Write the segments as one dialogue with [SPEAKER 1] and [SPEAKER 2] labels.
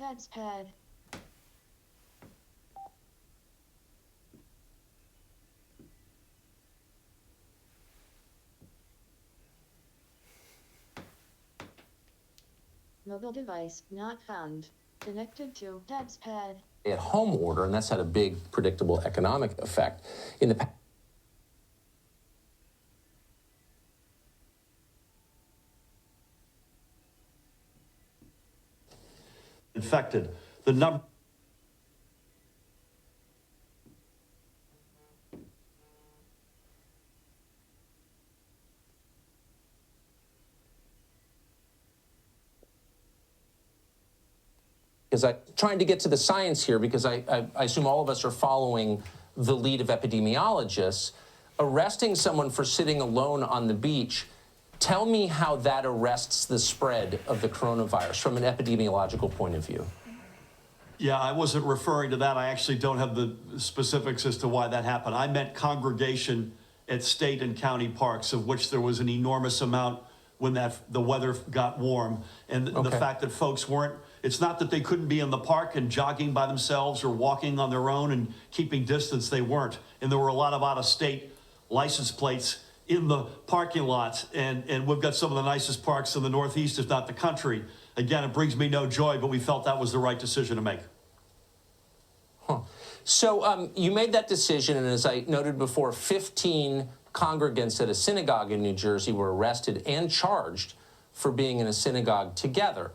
[SPEAKER 1] Dad's pad. Mobile device not found. Connected to Dad's pad.
[SPEAKER 2] At home order, and that's had a big predictable economic effect. In the
[SPEAKER 3] infected, the number
[SPEAKER 2] because I'm trying to get to the science here, because I assume all of us are following the lead of epidemiologists. Arresting someone for sitting alone on the beach, tell me how that arrests the spread of the coronavirus from an epidemiological point of view.
[SPEAKER 3] Yeah, I wasn't referring to that. I actually don't have the specifics as to why that happened. I meant congregation at state and county parks, of which there was an enormous amount when the weather got warm. And the fact that folks weren't, it's not that they couldn't be in the park and jogging by themselves or walking on their own and keeping distance, they weren't. And there were a lot of out-of-state license plates in the parking lots. And we've got some of the nicest parks in the Northeast, if not the country. Again, it brings me no joy, but we felt that was the right decision to make.
[SPEAKER 2] Huh. So you made that decision, and as I noted before, 15 congregants at a synagogue in New Jersey were arrested and charged for being in a synagogue together.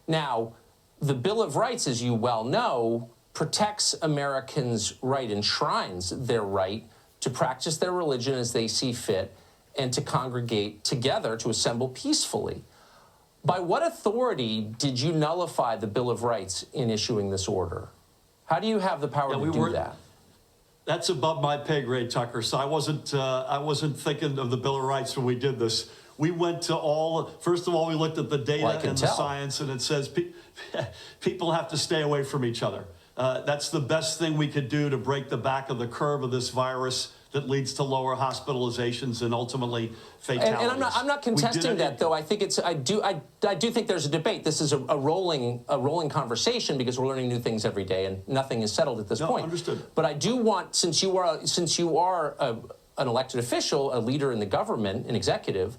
[SPEAKER 2] Now, the Bill of Rights, as you well know, protects Americans' right, enshrines their right to practice their religion as they see fit and to congregate together, to assemble peacefully. By what authority did you nullify the Bill of Rights in issuing this order? How do you have the power to do that?
[SPEAKER 3] That's above my pay grade, Tucker. So I wasn't thinking of the Bill of Rights when we did this. We went to first of all, we looked at the data and the science, and it says people have to stay away from each other. That's the best thing we could do to break the back of the curve of this virus that leads to lower hospitalizations and ultimately fatalities.
[SPEAKER 2] And I'm not contesting that, though. I think I do think there's a debate. This is a rolling conversation because we're learning new things every day, and nothing is settled at this point.
[SPEAKER 3] Understood.
[SPEAKER 2] But I do want, since you are an elected official, a leader in the government, an executive,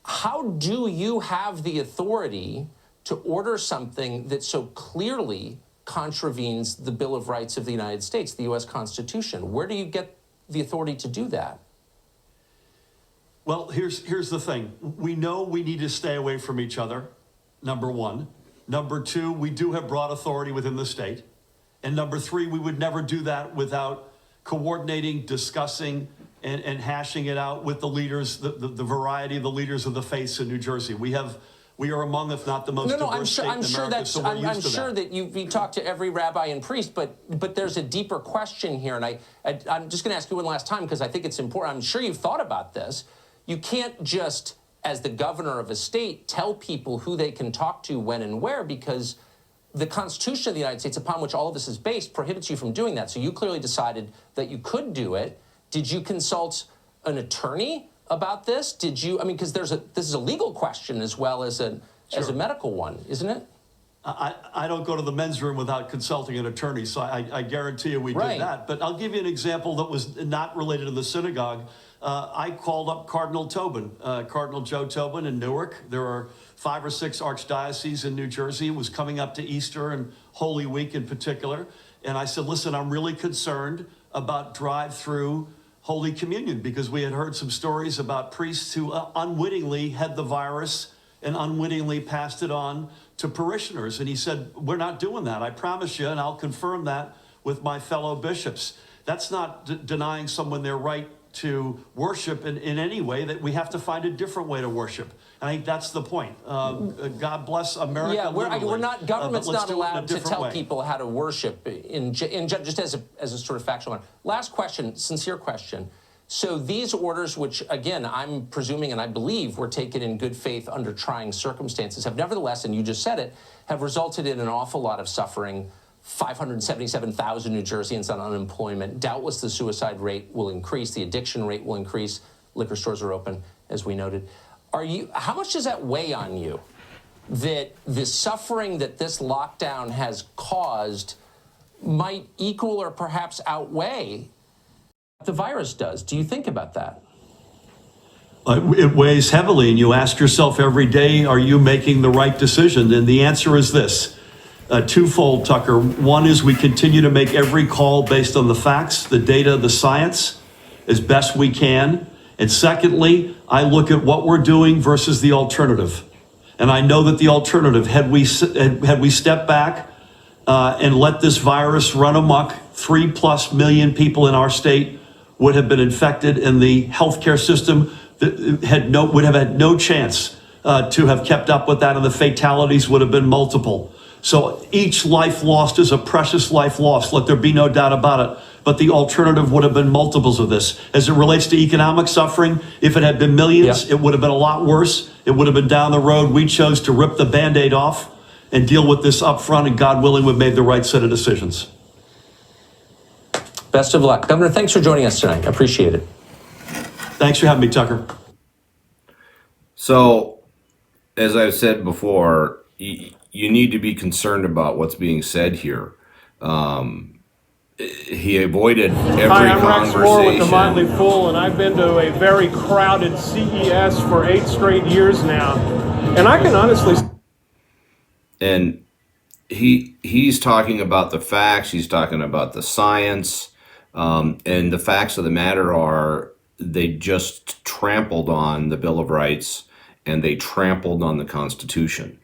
[SPEAKER 2] how do you have the authority to order something that so clearly contravenes the Bill of Rights of the United States, the U.S. Constitution? Where do you get the authority to do that?
[SPEAKER 3] Well, here's the thing. We know we need to stay away from each other, number one. Number two, we do have broad authority within the state. And number three, we would never do that without coordinating, discussing, and hashing it out with the leaders, the variety of the leaders of the faiths in New Jersey. We are among, if not the most diverse state in America, so we're used to that.
[SPEAKER 2] I'm sure that you talked to every rabbi and priest, but there's a deeper question here, and I'm just going to ask you one last time because I think it's important. I'm sure you've thought about this. You can't just, as the governor of a state, tell people who they can talk to when and where, because the Constitution of the United States, upon which all of this is based, prohibits you from doing that. So you clearly decided that you could do it. Did you consult an attorney about this? Did you, I mean, because this is a legal question as well as a medical one, isn't it?
[SPEAKER 3] I don't go to the men's room without consulting an attorney, so I guarantee you we did that. But I'll give you an example that was not related to the synagogue. I called up Cardinal Tobin, Cardinal Joe Tobin in Newark. There are 5 or 6 archdioceses in New Jersey. It was coming up to Easter and Holy Week in particular. And I said, listen, I'm really concerned about drive-through Holy Communion, because we had heard some stories about priests who unwittingly had the virus and unwittingly passed it on to parishioners. And he said, we're not doing that, I promise you, and I'll confirm that with my fellow bishops. That's not denying someone their right to worship in any way, that we have to find a different way to worship. I think that's the point. God bless America.
[SPEAKER 2] Yeah, government's not allowed to tell people how to worship just as a sort of factual matter. Last question, sincere question. So these orders, which again, I'm presuming and I believe were taken in good faith under trying circumstances, have nevertheless, and you just said it, have resulted in an awful lot of suffering. 577,000 New Jerseyans on unemployment. Doubtless the suicide rate will increase, the addiction rate will increase. Liquor stores are open, as we noted. How much does that weigh on you? that the suffering that this lockdown has caused might equal or perhaps outweigh what the virus does. Do you think about that?
[SPEAKER 3] It weighs heavily, and you ask yourself every day, are you making the right decision? And the answer is this, twofold, Tucker. One is we continue to make every call based on the facts, the data, the science, as best we can. And secondly, I look at what we're doing versus the alternative. And I know that the alternative, had we stepped back and let this virus run amok, 3+ million people in our state would have been infected, and the healthcare system would have had no chance to have kept up with that, and the fatalities would have been multiple. So each life lost is a precious life lost. Let there be no doubt about it. But the alternative would have been multiples of this. As it relates to economic suffering, if it had been millions, it would have been a lot worse. It would have been down the road. We chose to rip the Band-Aid off and deal with this up front, and God willing, we've made the right set of decisions.
[SPEAKER 2] Best of luck. Governor, thanks for joining us tonight. I appreciate it.
[SPEAKER 3] Thanks for having me, Tucker.
[SPEAKER 4] So, as I've said before, you need to be concerned about what's being said here. He avoided every
[SPEAKER 5] Hi, I'm
[SPEAKER 4] conversation.
[SPEAKER 5] Rex Moore with The Motley Fool, and I've been to a very crowded CES for 8 straight years now. And I can honestly...
[SPEAKER 4] And he's talking about the facts, he's talking about the science, and the facts of the matter are they just trampled on the Bill of Rights and they trampled on the Constitution.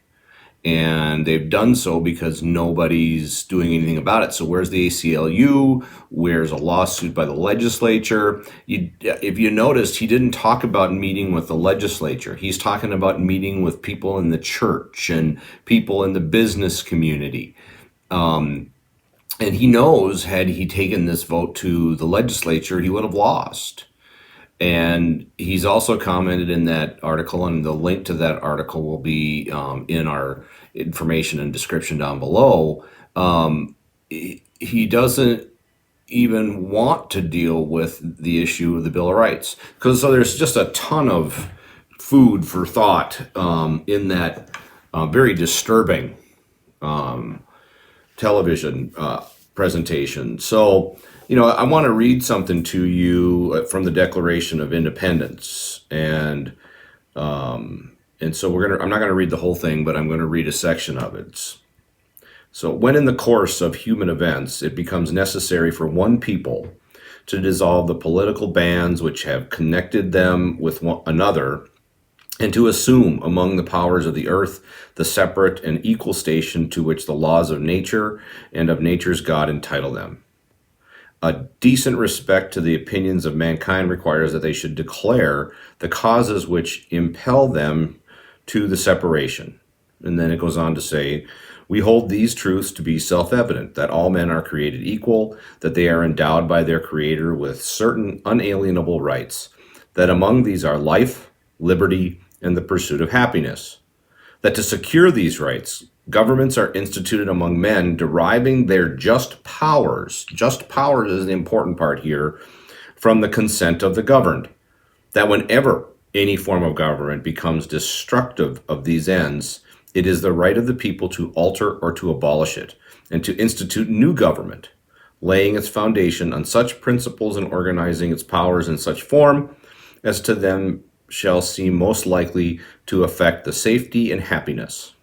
[SPEAKER 4] And they've done so because nobody's doing anything about it. So where's the ACLU? Where's a lawsuit by the legislature? If you noticed, he didn't talk about meeting with the legislature. He's talking about meeting with people in the church and people in the business community. And he knows, had he taken this vote to the legislature, he would have lost. And he's also commented in that article, and the link to that article will be in our information and description down below. He doesn't even want to deal with the issue of the Bill of Rights, because so there's just a ton of food for thought in that very disturbing television presentation. So, I want to read something to you from the Declaration of Independence, and so I'm not going to read the whole thing, but I'm going to read a section of it. So, when in the course of human events it becomes necessary for one people to dissolve the political bands which have connected them with one another, and to assume among the powers of the earth the separate and equal station to which the laws of nature and of nature's God entitle them, a decent respect to the opinions of mankind requires that they should declare the causes which impel them to the separation. And then it goes on to say, we hold these truths to be self-evident, that all men are created equal, that they are endowed by their Creator with certain unalienable rights, that among these are life, liberty, and the pursuit of happiness, that to secure these rights, governments are instituted among men, deriving their just powers is the important part here, from the consent of the governed, that whenever any form of government becomes destructive of these ends, it is the right of the people to alter or to abolish it, and to institute new government, laying its foundation on such principles and organizing its powers in such form as to them shall seem most likely to affect the safety and happiness.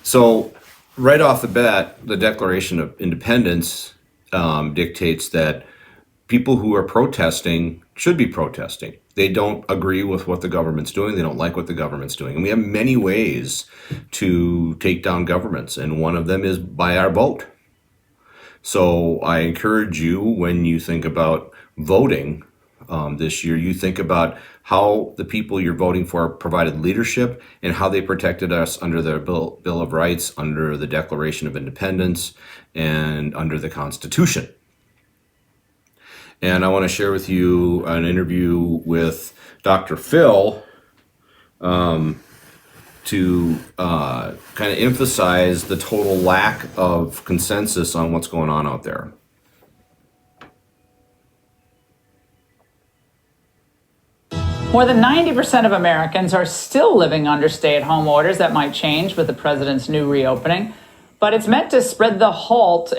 [SPEAKER 4] So right off the bat, the Declaration of Independence dictates that people who are protesting should be protesting. They don't agree with what the government's doing. They don't like what the government's doing. And we have many ways to take down governments, and one of them is by our vote. So I encourage you, when you think about voting this year, you think about how the people you're voting for provided leadership and how they protected us under the Bill of Rights, under the Declaration of Independence, and under the Constitution. And I want to share with you an interview with Dr. Phil to kind of emphasize the total lack of consensus on what's going on out there.
[SPEAKER 6] More than 90% of Americans are still living under stay-at-home orders. That might change with the president's new reopening. But it's meant to halt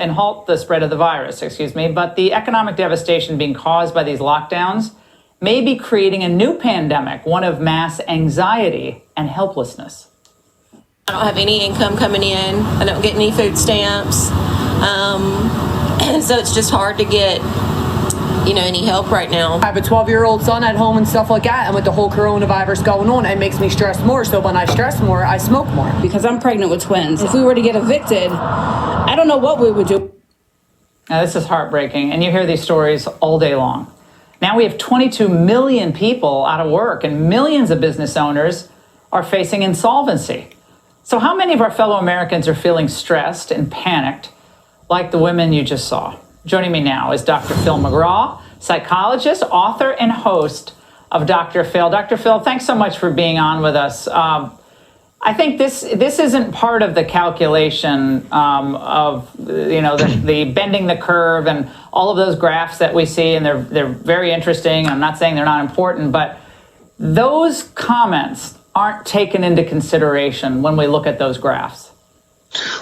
[SPEAKER 6] the spread of the virus, But the economic devastation being caused by these lockdowns may be creating a new pandemic, one of mass anxiety and helplessness.
[SPEAKER 7] I don't have any income coming in. I don't get any food stamps. So it's just hard to get, any help right now.
[SPEAKER 8] I have a 12-year-old son at home and stuff like that, and with the whole coronavirus going on, it makes me stress more. So when I stress more, I smoke more.
[SPEAKER 9] Because I'm pregnant with twins. If we were to get evicted, I don't know what we would do.
[SPEAKER 6] Now, this is heartbreaking, and you hear these stories all day long. Now we have 22 million people out of work, and millions of business owners are facing insolvency. So how many of our fellow Americans are feeling stressed and panicked like the women you just saw? Joining me now is Dr. Phil McGraw, psychologist, author, and host of Dr. Phil. Dr. Phil, thanks so much for being on with us. I think this isn't part of the calculation of the bending the curve and all of those graphs that we see, and they're very interesting. I'm not saying they're not important, but those comments aren't taken into consideration when we look at those graphs.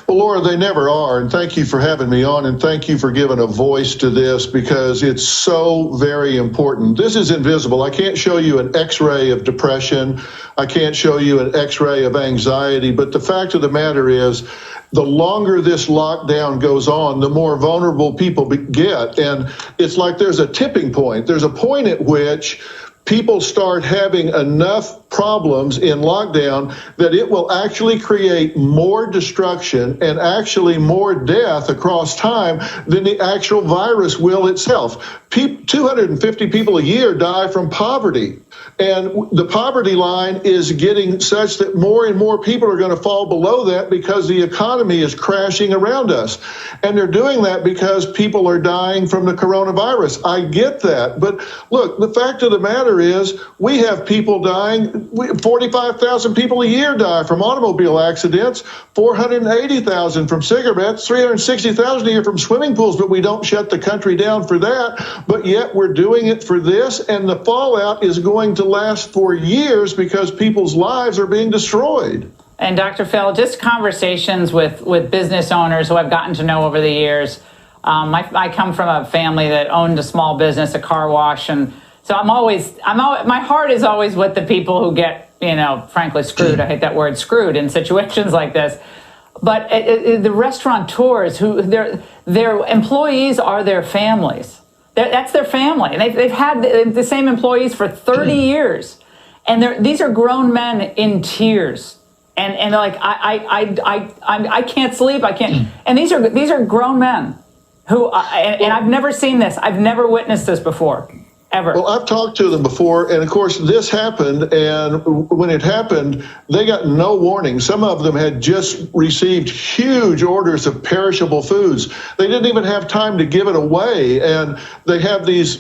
[SPEAKER 10] Well, Laura, they never are. And thank you for having me on. And thank you for giving a voice to this, because it's so very important. This is invisible. I can't show you an X-ray of depression. I can't show you an X-ray of anxiety. But the fact of the matter is, the longer this lockdown goes on, the more vulnerable people get. And it's like there's a tipping point. There's a point at which people start having enough problems in lockdown that it will actually create more destruction and actually more death across time than the actual virus will itself. 250 people a year die from poverty. And the poverty line is getting such that more and more people are going to fall below that because the economy is crashing around us. And they're doing that because people are dying from the coronavirus. I get that. But look, the fact of the matter is we have people dying. 45,000 people a year die from automobile accidents, 480,000 from cigarettes, 360,000 a year from swimming pools. But we don't shut the country down for that. But yet we're doing it for this. And the fallout is going to last for years because people's lives are being destroyed.
[SPEAKER 6] And Dr. Phil, just conversations with business owners who I've gotten to know over the years. I come from a family that owned a small business, a car wash, and so my heart is always with the people who get, frankly, screwed. I hate that word, screwed, in situations like this. But the restaurateurs, who their employees are their families. That's their family, and they've had the same employees for 30 years, and these are grown men in tears, and they're like, I can't sleep, I can't, and these are grown men who, and I've never seen this, I've never witnessed this before. Ever.
[SPEAKER 10] Well, I've talked to them before, and of course, this happened, and when it happened, they got no warning. Some of them had just received huge orders of perishable foods. They didn't even have time to give it away, and they have these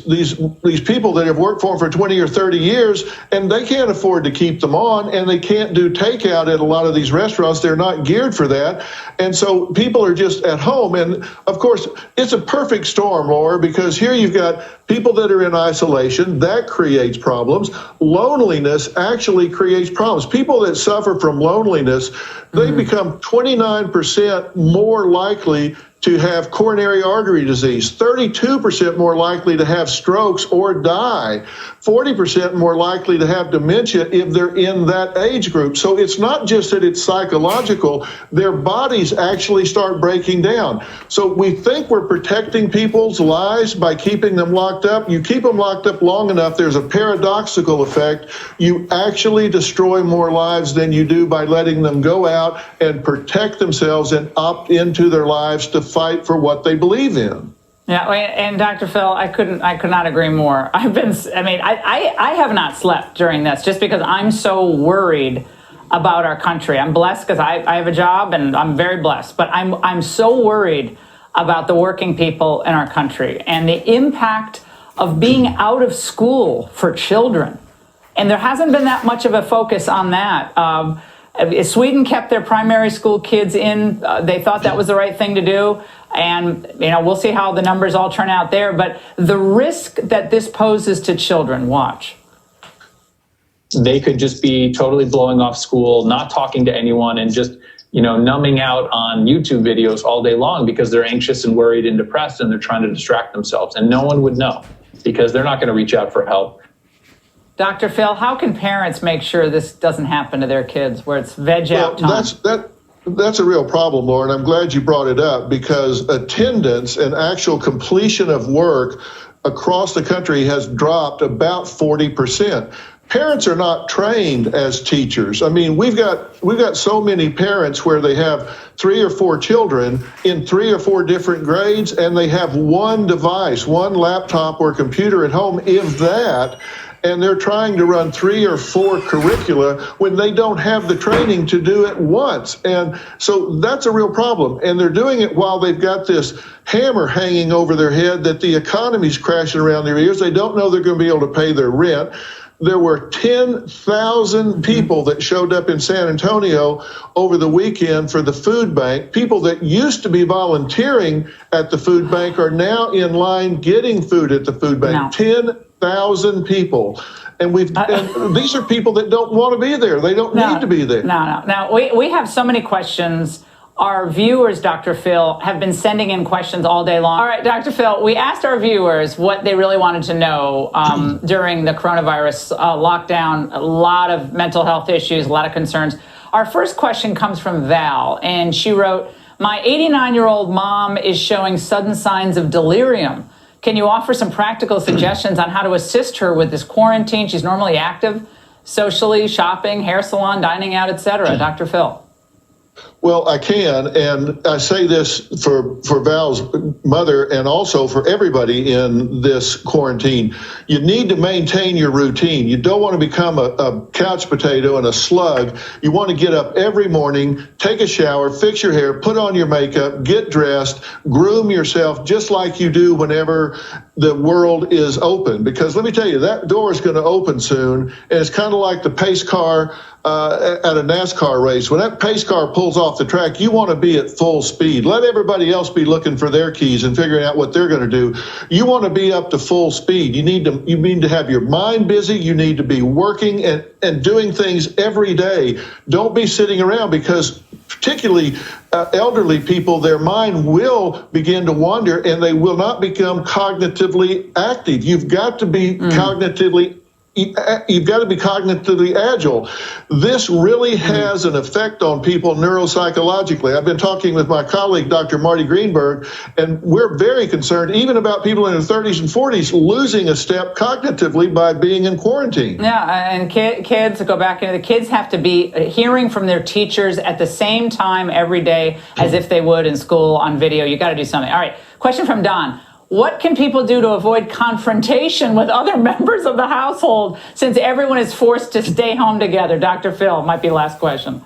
[SPEAKER 10] people that have worked for them for 20 or 30 years, and they can't afford to keep them on, and they can't do takeout at a lot of these restaurants. They're not geared for that, and so people are just at home, and of course, it's a perfect storm, Laura, because here you've got people that are in isolation, that creates problems. Loneliness actually creates problems. People that suffer from loneliness, they become 29% more likely to have coronary artery disease, 32% more likely to have strokes or die, 40% more likely to have dementia if they're in that age group. So it's not just that it's psychological, their bodies actually start breaking down. So we think we're protecting people's lives by keeping them locked up. You keep them locked up long enough, there's a paradoxical effect. You actually destroy more lives than you do by letting them go out and protect themselves and opt into their lives to fight for what they believe in.
[SPEAKER 6] Yeah, and Dr. Phil, I could not agree more. I have not slept during this just because I'm so worried about our country. I'm blessed because I have a job and I'm very blessed, but I'm so worried about the working people in our country and the impact of being out of school for children. And there hasn't been that much of a focus on that. Sweden kept their primary school kids in. They thought that was the right thing to do. And, we'll see how the numbers all turn out there. But the risk that this poses to children, watch.
[SPEAKER 11] they could just be totally blowing off school, not talking to anyone, and just, numbing out on YouTube videos all day long because they're anxious and worried and depressed, and they're trying to distract themselves. And no one would know because they're not going to reach out for help.
[SPEAKER 6] Dr. Phil, how can parents make sure this doesn't happen to their kids where it's veg out time?
[SPEAKER 10] That's a real problem, Lauren. I'm glad you brought it up because attendance and actual completion of work across the country has dropped about 40%. Parents are not trained as teachers. I mean, we've got so many parents where they have 3 or 4 children in 3 or 4 different grades, and they have one device, one laptop or computer at home, if that, and they're trying to run 3 or 4 curricula when they don't have the training to do it once. And so that's a real problem. And they're doing it while they've got this hammer hanging over their head that the economy's crashing around their ears. They don't know they're going to be able to pay their rent. There were 10,000 people that showed up in San Antonio over the weekend for the food bank. People that used to be volunteering at the food bank are now in line getting food at the food bank. 10,000 people. And these are people that don't want to be there. They don't need to be there.
[SPEAKER 6] Now, we have so many questions. Our viewers, Dr. Phil, have been sending in questions all day long. All right, Dr. Phil, we asked our viewers what they really wanted to know during the coronavirus lockdown. A lot of mental health issues, a lot of concerns. Our first question comes from Val, and she wrote, "My 89-year-old mom is showing sudden signs of delirium. Can you offer some practical suggestions on how to assist her with this quarantine? She's normally active, socially, shopping, hair salon, dining out, etc." Dr. Phil.
[SPEAKER 10] Well, I can, and I say this for Val's mother and also for everybody in this quarantine. You need to maintain your routine. You don't want to become a couch potato and a slug. You want to get up every morning, take a shower, fix your hair, put on your makeup, get dressed, groom yourself just like you do whenever the world is open. Because let me tell you, that door is going to open soon, and it's kind of like the pace car at a NASCAR race. When that pace car pulls off the track, you want to be at full speed. Let everybody else be looking for their keys and figuring out what they're going to do. You want to be up to full speed. You need to have your mind busy. You need to be working and doing things every day. Don't be sitting around, because particularly elderly people, their mind will begin to wander and they will not become cognitively active. You've got to be cognitively agile. This really has an effect on people neuropsychologically. I've been talking with my colleague, Dr. Marty Greenberg, and we're very concerned even about people in their 30s and 40s losing a step cognitively by being in quarantine.
[SPEAKER 6] Yeah, and kids, to go back into the kids have to be hearing from their teachers at the same time every day as if they would in school on video. You got to do something. All right, question from Don. What can people do to avoid confrontation with other members of the household since everyone is forced to stay home together? Dr. Phil, might be last question.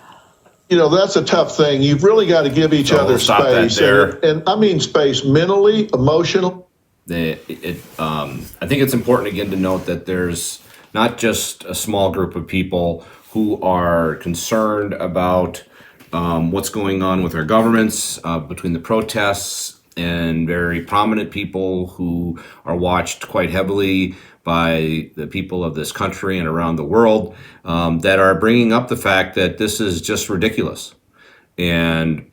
[SPEAKER 10] That's a tough thing. You've really got to give each other space. And I mean space mentally, emotionally.
[SPEAKER 4] I think it's important, again, to note that there's not just a small group of people who are concerned about what's going on with our governments, between the protests, and very prominent people who are watched quite heavily by the people of this country and around the world, that are bringing up the fact that this is just ridiculous. And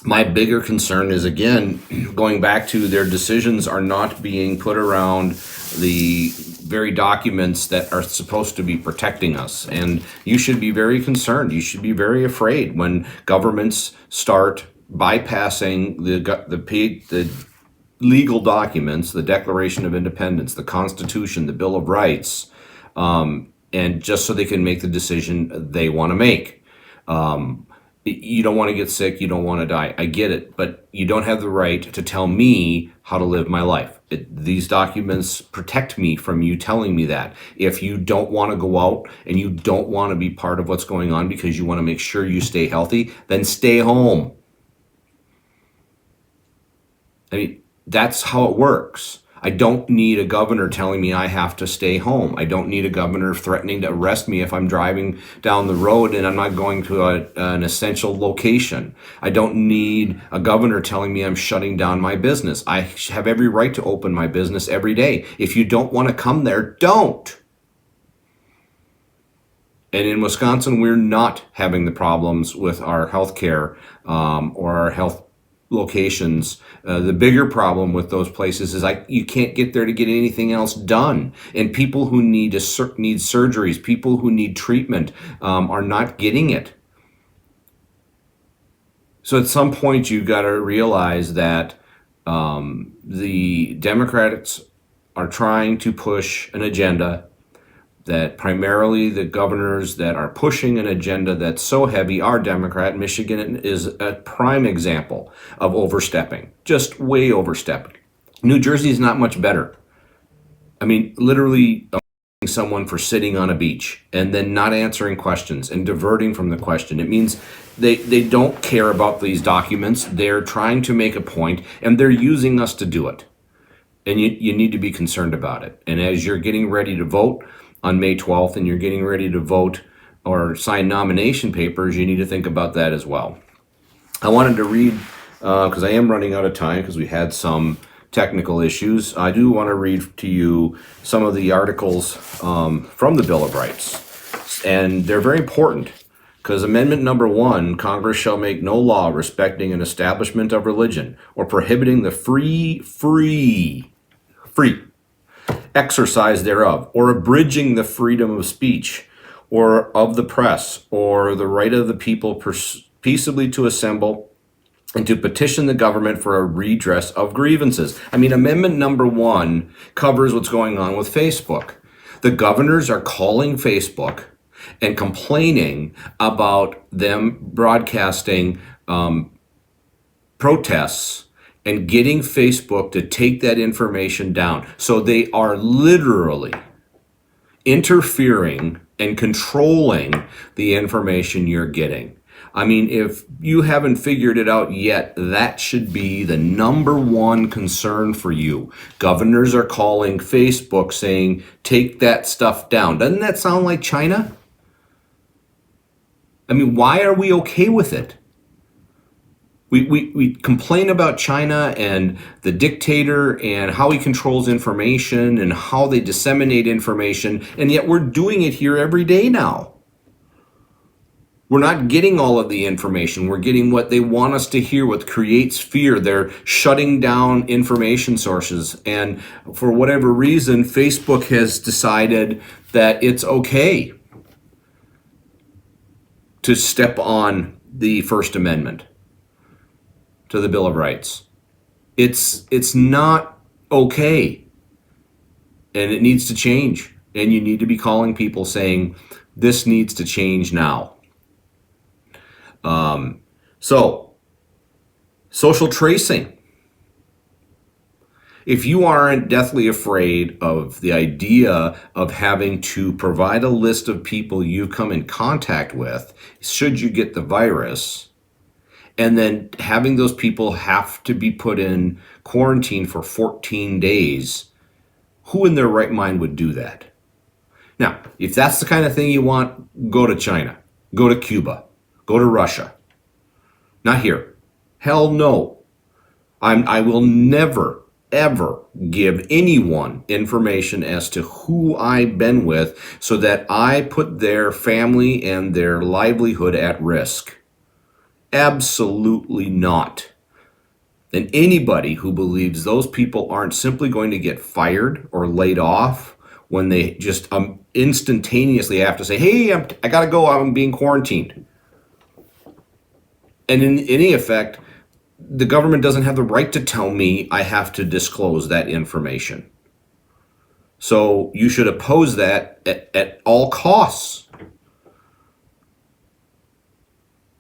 [SPEAKER 4] my bigger concern is, again, going back to their decisions are not being put around the very documents that are supposed to be protecting us. And you should be very concerned. You should be very afraid when governments start bypassing the legal documents, the Declaration of Independence, the Constitution, the Bill of Rights, and just so they can make the decision they want to make. You don't want to get sick, you don't want to die. I get it, but you don't have the right to tell me how to live my life. These documents protect me from you telling me that. If you don't want to go out and you don't want to be part of what's going on because you want to make sure you stay healthy, then stay home. I mean, that's how it works. I don't need a governor telling me I have to stay home. I don't need a governor threatening to arrest me if I'm driving down the road and I'm not going to an essential location. I don't need a governor telling me I'm shutting down my business. I have every right to open my business every day. If you don't want to come there, don't. And in Wisconsin, we're not having the problems with our healthcare or our health locations. The bigger problem with those places is you can't get there to get anything else done. And people who need surgeries, people who need treatment are not getting it. So at some point, you got to realize that the Democrats are trying to push an agenda, that primarily the governors that are pushing an agenda that's so heavy are Democrat. Michigan is a prime example of overstepping, just way overstepping. New Jersey is not much better. I mean, literally someone for sitting on a beach and then not answering questions and diverting from the question. It means they don't care about these documents. They're trying to make a point and they're using us to do it. And you need to be concerned about it. And as you're getting ready to vote on May 12th and you're getting ready to vote or sign nomination papers, you need to think about that as well. I wanted to read, because I am running out of time because we had some technical issues. I do want to read to you some of the articles from the Bill of Rights. And they're very important because Amendment number 1, Congress shall make no law respecting an establishment of religion or prohibiting the free exercise thereof, or abridging the freedom of speech, or of the press, or the right of the people peaceably to assemble and to petition the government for a redress of grievances. I mean, Amendment number 1 covers what's going on with Facebook. The governors are calling Facebook and complaining about them broadcasting protests and getting Facebook to take that information down. So they are literally interfering and controlling the information you're getting. I mean, if you haven't figured it out yet, that should be the number 1 concern for you. Governors are calling Facebook saying, take that stuff down. Doesn't that sound like China? I mean, why are we okay with it? We complain about China and the dictator and how he controls information and how they disseminate information, and yet we're doing it here every day now. We're not getting all of the information. We're getting what they want us to hear, what creates fear. They're shutting down information sources. And for whatever reason, Facebook has decided that it's okay to step on the First Amendment to the Bill of Rights. It's not okay. And it needs to change. And you need to be calling people saying, this needs to change now. So, social tracing. If you aren't deathly afraid of the idea of having to provide a list of people you come in contact with, should you get the virus, and then having those people have to be put in quarantine for 14 days, who in their right mind would do that? Now, if that's the kind of thing you want, go to China, go to Cuba, go to Russia. Not here. Hell no. I will never, ever give anyone information as to who I've been with so that I put their family and their livelihood at risk. Absolutely not. And anybody who believes those people aren't simply going to get fired or laid off when they just instantaneously have to say, hey, I got to go, I'm being quarantined. And in any effect, the government doesn't have the right to tell me I have to disclose that information. So you should oppose that at all costs.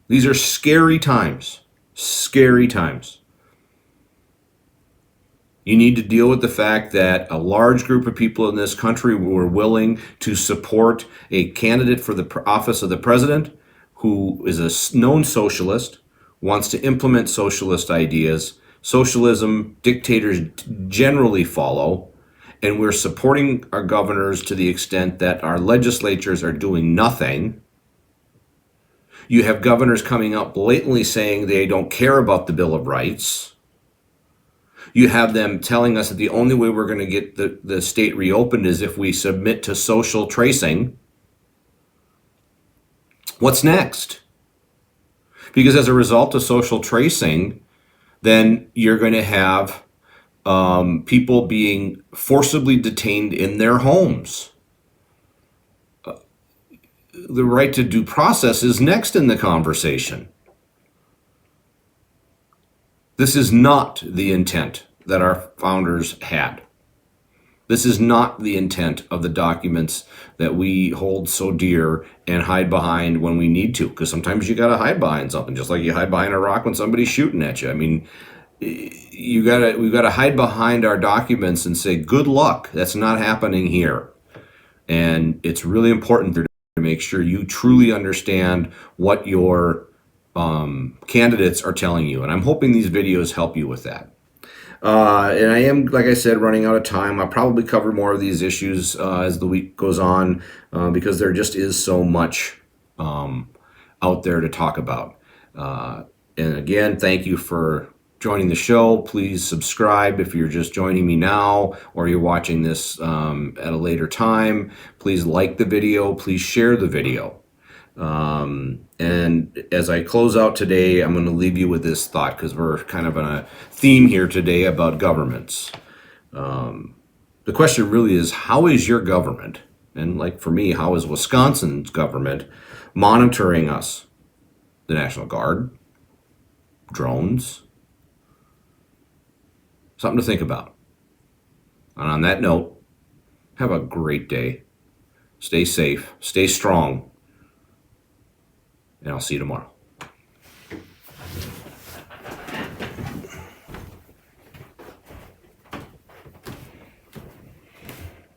[SPEAKER 4] These are scary times. Scary times. You need to deal with the fact that a large group of people in this country were willing to support a candidate for the office of the president who is a known socialist, wants to implement socialist ideas. Socialism, dictators generally follow, and we're supporting our governors to the extent that our legislatures are doing nothing. You have governors coming out blatantly saying they don't care about the Bill of Rights. You have them telling us that the only way we're going to get the state reopened is if we submit to social tracing. What's next? Because as a result of social tracing, then you're going to have people being forcibly detained in their homes. The right to due process is next in the conversation. This is not the intent that our founders had. This is not the intent of the documents that we hold so dear and hide behind when we need to, because sometimes you got to hide behind something, just like you hide behind a rock when somebody's shooting at you. I mean, we've got to hide behind our documents and say, good luck. That's not happening here. And it's really important to make sure you truly understand what your candidates are telling you. And I'm hoping these videos help you with that. And I am, like I said, running out of time. I'll probably cover more of these issues as the week goes on because there just is so much out there to talk about. And again, thank you for joining the show. Please subscribe if you're just joining me now or you're watching this at a later time. Please like the video. Please share the video. And as I close out today, I'm going to leave you with this thought because we're kind of on a theme here today about governments. The question really is, how is your government, and like for me, how is Wisconsin's government monitoring us? The National Guard, drones, something to think about. And on that note, have a great day. Stay safe, stay strong, and I'll see you tomorrow.